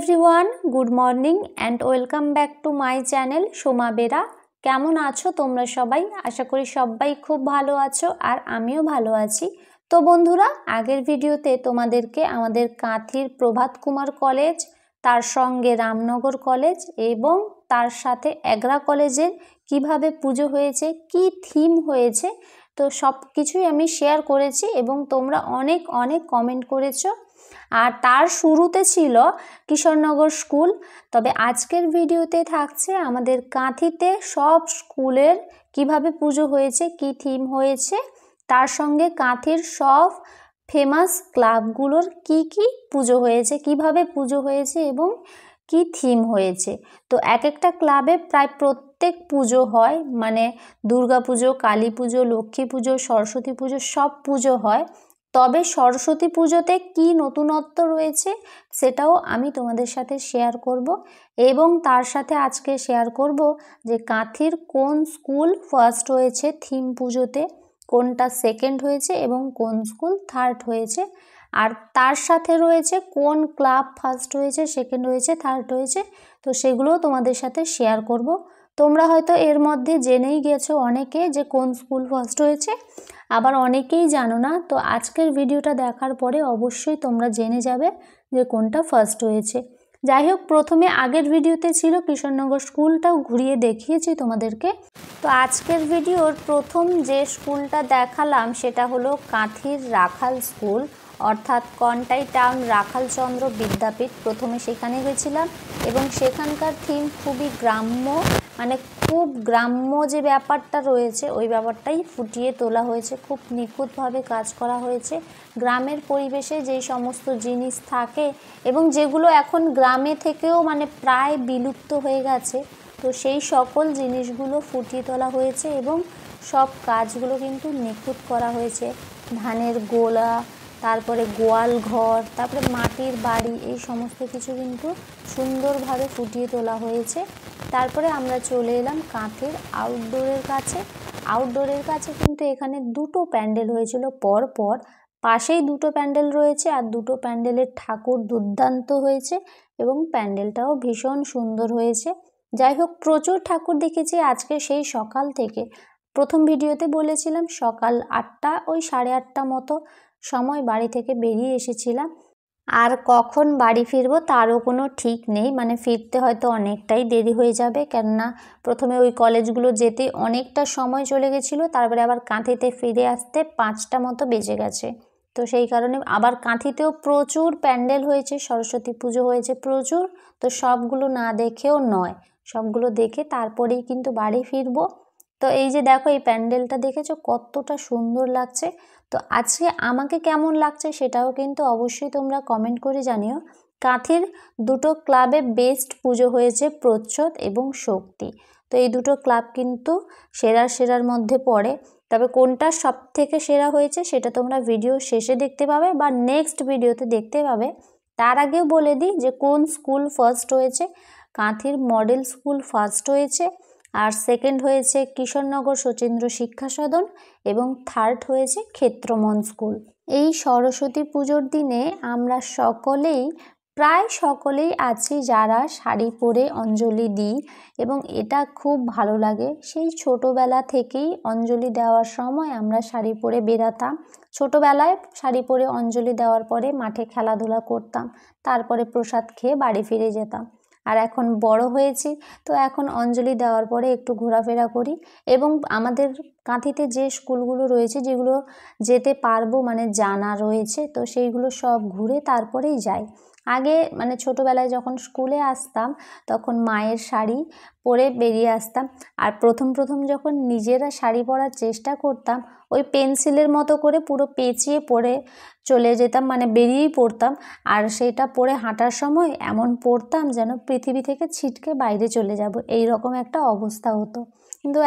Everyone, good morning and welcome back to my channel Soma Bera. কেমন আছো তোমরা সবাই? আশা করি সবাই খুব ভালো আছো আর আমিও ভালো আছি। তো বন্ধুরা, আগের ভিডিওতে তোমাদেরকে আমাদের কাঁথির প্রভাত কুমার কলেজ, তার সঙ্গে রামনগর কলেজ এবং তার সাথে এগরা কলেজের কিভাবে পুজো হয়েছে, কি থিম হয়েছে, তো সব কিছুই আমি শেয়ার করেছি এবং তোমরা অনেক অনেক কমেন্ট করেছো। আর তার শুরুতে ছিল কিশোরনগর স্কুল। তবে আজকের ভিডিওতে থাকছে আমাদের কাঁথিতে সব স্কুলের কিভাবে পুজো হয়েছে, কি থিম হয়েছে, তার সঙ্গে কাঁথির সব ফেমাস ক্লাবগুলোর কি কি পুজো হয়েছে, কিভাবে পুজো হয়েছে এবং কি থিম হয়েছে। তো এক একটা ক্লাবে প্রায় প্রত্যেক পুজো হয়, মানে দুর্গা পুজো, কালী পুজো, লক্ষ্মী পুজো, সরস্বতী পুজো, সব পুজো হয়। তবে সরস্বতী পুজোতে কি নতুনত্ব রয়েছে সেটাও আমি তোমাদের সাথে শেয়ার করব এবং তার সাথে আজকে শেয়ার করব যে কাঁথির কোন স্কুল ফার্স্ট হয়েছে থিম পুজোতে, কোনটা সেকেন্ড হয়েছে এবং কোন স্কুল থার্ড হয়েছে, আর তার সাথে রয়েছে কোন ক্লাব ফার্স্ট হয়েছে, সেকেন্ড হয়েছে, থার্ড হয়েছে। তো সেগুলোও তোমাদের সাথে শেয়ার করব। তোমরা হয়তো এর মধ্যে জেনেই গেছো অনেকে যে কোন স্কুল ফার্স্ট হয়েছে, আবার অনেকেই জানো না। তো আজকের ভিডিওটা দেখার পরে অবশ্যই তোমরা জেনে যাবে যে কোনটা ফার্স্ট হয়েছে। যাই হোক, প্রথমে আগের ভিডিওতে ছিল কিশোরনগর স্কুলটাও ঘুরিয়ে দেখিয়েছি তোমাদেরকে। তো আজকের ভিডিওর প্রথম যে স্কুলটা দেখালাম সেটা হলো কাঁথির রাখাল স্কুল, অর্থাৎ কন্টাই টাউন রাখালচন্দ্র বিদ্যাপীঠ। প্রথমে সেখানে গেছিলাম এবং সেখানকার থিম খুবই গ্রাম্য, মানে খুব গ্রাম্য যে ব্যাপারটা রয়েছে ওই ব্যাপারটাই ফুটিয়ে তোলা হয়েছে, খুব নিখুঁতভাবে কাজ করা হয়েছে। গ্রামের পরিবেশে যেই সমস্ত জিনিস থাকে এবং যেগুলো এখন গ্রামে থেকেও মানে প্রায় বিলুপ্ত হয়ে গেছে, তো সেই সকল জিনিসগুলো ফুটিয়ে তোলা হয়েছে এবং সব কাজগুলো কিন্তু নিখুঁত করা হয়েছে। ধানের গোলা, তারপরে গোয়াল ঘর, তারপরে মাটির বাড়ি, এই সমস্ত কিছু কিন্তু সুন্দরভাবে ফুটিয়ে তোলা হয়েছে। তারপরে আমরা চলে এলাম কাঁথির আউটডোরের কাছে। আউটডোরের কাছে কিন্তু এখানে দুটো প্যান্ডেল হয়েছিল পর পর, পাশেই দুটো প্যান্ডেল রয়েছে আর দুটো প্যান্ডেলের ঠাকুর দুর্দান্ত হয়েছে এবং প্যান্ডেলটাও ভীষণ সুন্দর হয়েছে। যাই হোক, প্রচুর ঠাকুর দেখেছি আজকে সেই সকাল থেকে। প্রথম ভিডিওতে বলেছিলাম সকাল 8টা, ওই 8:30 মতো সময় বাড়ি থেকে বেরিয়ে এসেছিলাম। আর কখন বাড়ি ফিরবো তারও কোনো ঠিক নেই, মানে ফিরতে হয়তো অনেকটাই দেরি হয়ে যাবে, কেননা প্রথমে ওই কলেজগুলো যেতে অনেকটা সময় চলে গেছিলো, তারপরে আবার কাঁথিতে ফিরে আসতে 5টা মতো বেজে গেছে। তো সেই কারণে আবার কাঁথিতেও প্রচুর প্যান্ডেল হয়েছে, সরস্বতী পুজো হয়েছে প্রচুর। তো সবগুলো না দেখেও নয়, সবগুলো দেখে তারপরেই কিন্তু বাড়ি ফিরবো। তো এই যে দেখো, এই প্যান্ডেলটা দেখেছো কতটা সুন্দর লাগছে। তো আজকে আমাকে কেমন লাগছে সেটাও কিন্তু অবশ্যই তোমরা কমেন্ট করে জানিও। কাঁথির দুটো ক্লাবে বেস্ট পুজো হয়েছে, প্রচ্ছদ এবং শক্তি। তো এই দুটো ক্লাব কিন্তু সেরার মধ্যে পড়ে। তবে কোনটা সব থেকে সেরা হয়েছে সেটা তোমরা ভিডিও শেষে দেখতে পাবে বা নেক্সট ভিডিওতে দেখতে পাবে। তার আগেও বলে দিই যে কোন স্কুল ফার্স্ট হয়েছে। কাঁথির মডেল স্কুল ফার্স্ট হয়েছে, আর সেকেন্ড হয়েছে কিশোরনগর শচীন্দ্র শিক্ষা সদন এবং থার্ড হয়েছে ক্ষেত্রমন স্কুল। এই সরস্বতী পুজোর দিনে আমরা প্রায় সকলেই আছি যারা শাড়ি পরে অঞ্জলি দিই এবং এটা খুব ভালো লাগে। সেই ছোটোবেলা থেকেই অঞ্জলি দেওয়ার সময় আমরা শাড়ি পরে বেরাতাম। ছোটোবেলায় শাড়ি পরে অঞ্জলি দেওয়ার পরে মাঠে খেলাধুলা করতাম, তারপরে প্রসাদ খেয়ে বাড়ি ফিরে যেতাম। আর এখন বড় হয়েছি, তো এখন অঞ্জলি দেওয়ার পরে একটু ঘোরাফেরা করি এবং আমাদের কাঁথিতে যে স্কুলগুলো রয়েছে যেগুলো যেতে পারবো মানে জানা রয়েছে, তো সেইগুলো সব ঘুরে তারপরেই যাই। আগে মানে ছোটোবেলায় যখন স্কুলে আসতাম তখন মায়ের শাড়ি পরে বেরিয়ে আসতাম, আর প্রথম যখন নিজেরা শাড়ি পরার চেষ্টা করতাম ওই পেন্সিলের মতো করে পুরো পেঁচিয়ে পরে চলে যেতাম, মানে বেরিয়েই পড়তাম। আর সেটা পরে হাঁটার সময় এমন পড়তাম যেন পৃথিবী থেকে ছিটকে বাইরে চলে যাব, এই রকম একটা অবস্থা হতো। কিন্তু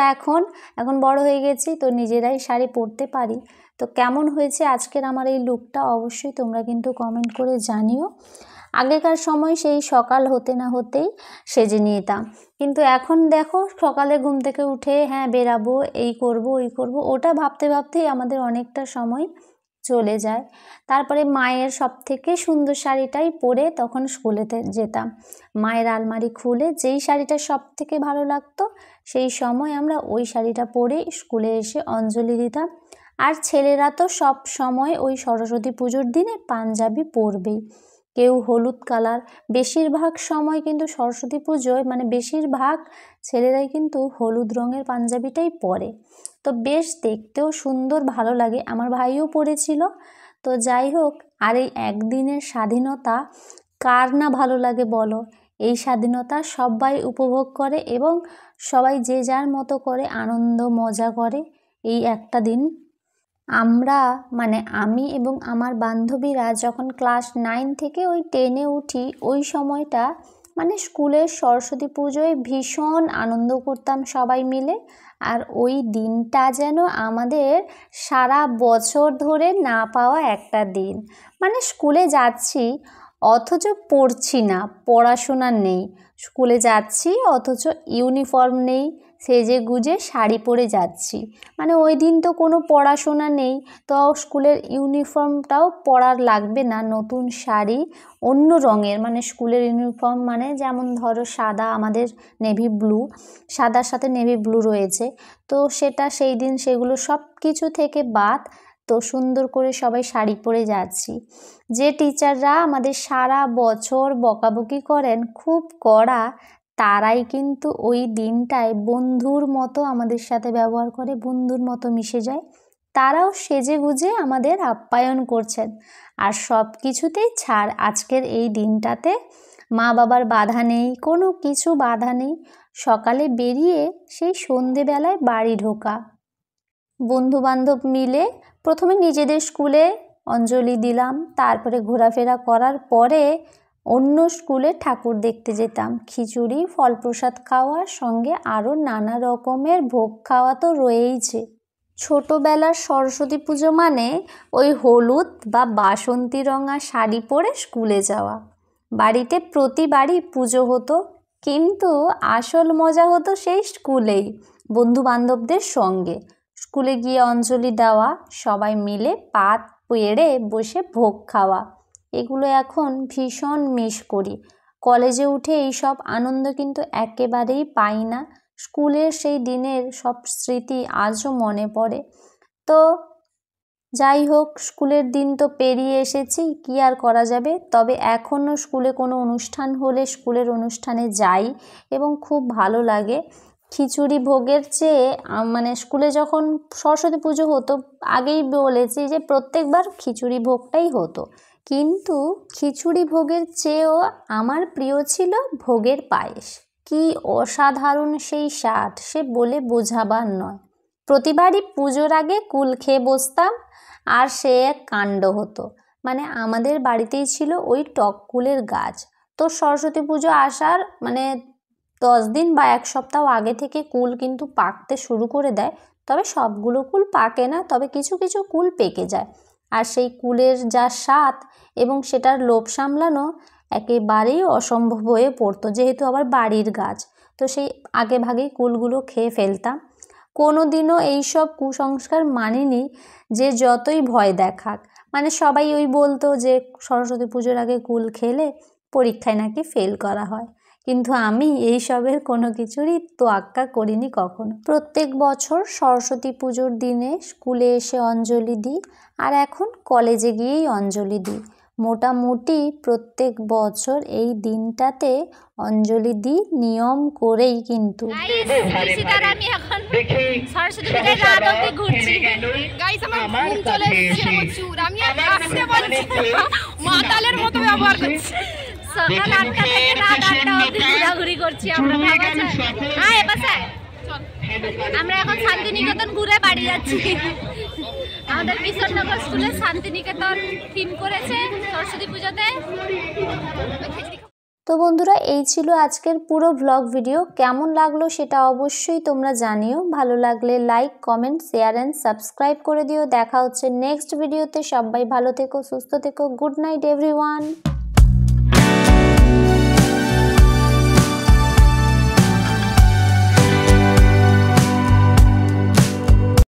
এখন বড় হয়ে গেছি, তো নিজেরাই শাড়ি পরতে পারি। তো কেমন হয়েছে আজকের আমার এই লুকটা অবশ্যই তোমরা কিন্তু কমেন্ট করে জানিও। আগেকার সময় সেই সকাল হতে না হতেই সেজে নিতাম, কিন্তু এখন দেখো সকালে ঘুম থেকে উঠে হ্যাঁ বেরাবো, এই করব ওই করব, ওটা ভাবতে ভাবতেই আমাদের অনেকটা সময় চলে যায়। তারপরে মায়ের সবথেকে সুন্দর শাড়িটাই পরে তখন স্কুলেতে যেতাম। মায়ের আলমারি খুলে যেই শাড়িটা সবথেকে ভালো লাগতো সেই সময় আমরা ওই শাড়িটা পরে স্কুলে এসে অঞ্জলি দিতাম। আর ছেলেরা তো সব সময় ওই সরস্বতী পুজোর দিনে পাঞ্জাবি পরবেই, কেউ হলুদ কালার। বেশিরভাগ সময় কিন্তু সরস্বতী পুজোয় মানে বেশিরভাগ ছেলেরাই কিন্তু হলুদ রঙের পাঞ্জাবিটাই পরে। তো বেশ দেখতেও সুন্দর, ভালো লাগে। আমার ভাইও পরেছিল। তো যাই হোক, আর এই একদিনের স্বাধীনতা কার না ভালো লাগে বলো? এই স্বাধীনতা সবাই উপভোগ করে এবং সবাই যে যার মতো করে আনন্দ মজা করে এই একটা দিন। আমরা মানে আমি এবং আমার বান্ধবীরা যখন ক্লাস 9 থেকে ওই 10-এ উঠি, ওই সময়টা মানে স্কুলের সরস্বতী পুজোয় ভীষণ আনন্দ করতাম সবাই মিলে। আর ওই দিনটা যেন আমাদের সারা বছর ধরে না পাওয়া একটা দিন। মানে স্কুলে যাচ্ছি অথচ পড়ছি না, পড়াশোনা নেই। স্কুলে যাচ্ছি অথচ ইউনিফর্ম নেই, সেজে গুজে শাড়ি পরে যাচ্ছি। মানে ওই দিন তো কোনো পড়াশোনা নেই, তো স্কুলের ইউনিফর্মটাও পরার লাগবে না, নতুন শাড়ি অন্য রঙের। মানে স্কুলের ইউনিফর্ম মানে যেমন ধরো সাদা, আমাদের নেভি ব্লু, সাদার সাথে নেভি ব্লু রয়েছে। তো সেটা সেই দিন সেগুলো সব কিছু থেকে বাদ, তো সুন্দর করে সবাই শাড়ি পরে যাচ্ছি। যে টিচাররা আমাদের সারা বছর বকাবকি করেন খুব কড়া, তারাই কিন্তু ওই দিনটায় বন্ধুর মতো আমাদের সাথে ব্যবহার করে, বন্ধুর মতো মিশে যায়। তারাও সেজে গুজে আমাদের আপ্যায়ন করছেন। আর সব কিছুতেই ছাড়। আজকের এই দিনটাতে মা বাবার বাধা নেই, কোনো কিছু বাধা নেই। সকালে বেরিয়ে সেই সন্ধেবেলায় বাড়ি ঢোকা। বন্ধুবান্ধব মিলে প্রথমে নিজেদের স্কুলে অঞ্জলি দিলাম, তারপরে ঘোরাফেরা করার পরে অন্য স্কুলে ঠাকুর দেখতে যেতাম। খিচুড়ি, ফল প্রসাদ খাওয়ার সঙ্গে আরও নানা রকমের ভোগ খাওয়া তো রয়েইছে। ছোটোবেলার সরস্বতী পুজো মানে ওই হলুদ বা বাসন্তী রঙা শাড়ি পরে স্কুলে যাওয়া। বাড়িতে প্রতিবারই পুজো হতো, কিন্তু আসল মজা হতো সেই স্কুলেই বন্ধুবান্ধবদের সঙ্গে। স্কুলে গিয়ে অঞ্জলি দেওয়া, সবাই মিলে পাত পেড়ে বসে ভোগ খাওয়া, এগুলো এখন ভীষণ মিস করি। কলেজে উঠে এই সব আনন্দ কিন্তু একেবারেই পাই না। স্কুলের সেই দিনের সব স্মৃতি আজও মনে পড়ে। তো যাই হোক, স্কুলের দিন তো পেরিয়ে এসেছি, কি আর করা যাবে। তবে এখনও স্কুলে কোনো অনুষ্ঠান হলে স্কুলের অনুষ্ঠানে যাই এবং খুব ভালো লাগে। খিচুড়ি ভোগের চেয়ে মানে স্কুলে যখন সরস্বতী পুজো হতো, আগেই বলেছি যে প্রত্যেকবার খিচুড়ি ভোগটাই হতো, কিন্তু খিচুড়ি ভোগের চেয়েও আমার প্রিয় ছিল ভোগের পায়েস। কি অসাধারণ সেই স্বাদ, সে বলে বোঝাবার নয়। প্রতিবারই পুজোর আগে কুল খেয়ে বসতাম, আর সে এক কাণ্ড হতো। মানে আমাদের বাড়িতেই ছিল ওই টক কুলের গাছ। তো সরস্বতী পুজো আসার মানে 10 দিন বা 1 সপ্তাহ আগে থেকে কুল কিন্তু পাকতে শুরু করে দেয়। তবে সবগুলো কুল পাকে না, তবে কিছু কিছু কুল পেকে যায়। আর সেই কুলের যা স্বাদ এবং সেটার লোভ সামলানো একেবারেই অসম্ভব হয়ে পড়তো, যেহেতু আবার বাড়ির গাছ। তো সেই আগে ভাগেই কুলগুলো খেয়ে ফেলতাম। কোনো দিনও এইসব কুসংস্কার মানিনি, যে যতই ভয় দেখাক। মানে সবাই ওই বলতো যে সরস্বতী পুজোর আগে কুল খেলে পরীক্ষায় নাকি ফেল করা হয়, কিন্তু আমি এইসবের কোনো কিছুরই তোয়াক্কা করিনি কখনো। প্রত্যেক বছর সরস্বতী পুজোর দিনে স্কুলে এসে অঞ্জলি দিই, আর এখন কলেজে গিয়েই অঞ্জলি দিই। মোটামুটি প্রত্যেক বছর এই দিনটাতে অঞ্জলি দিই নিয়ম করেই। কিন্তু সকাল 8টা থেকে রাত 8টা অবধি ঘোরাঘুরি করছি আমরা। আমরা এখন শান্তিনিকেতন ঘুরে বাড়ি যাচ্ছি। আমাদের কিশোরনগর স্কুলে শান্তিনিকেতন থিম করেছে সরস্বতী পুজোতে। তো বন্ধুরা, এই ছিল আজকের পুরো ব্লগ ভিডিও। কেমন লাগলো সেটা অবশ্যই তোমরা জানিও। ভালো লাগলে like, comment, share and subscribe করে দিও। দেখা হচ্ছে নেক্সট ভিডিওতে। সবাই ভালো থেকো, সুস্থ থেকো। Good night everyone.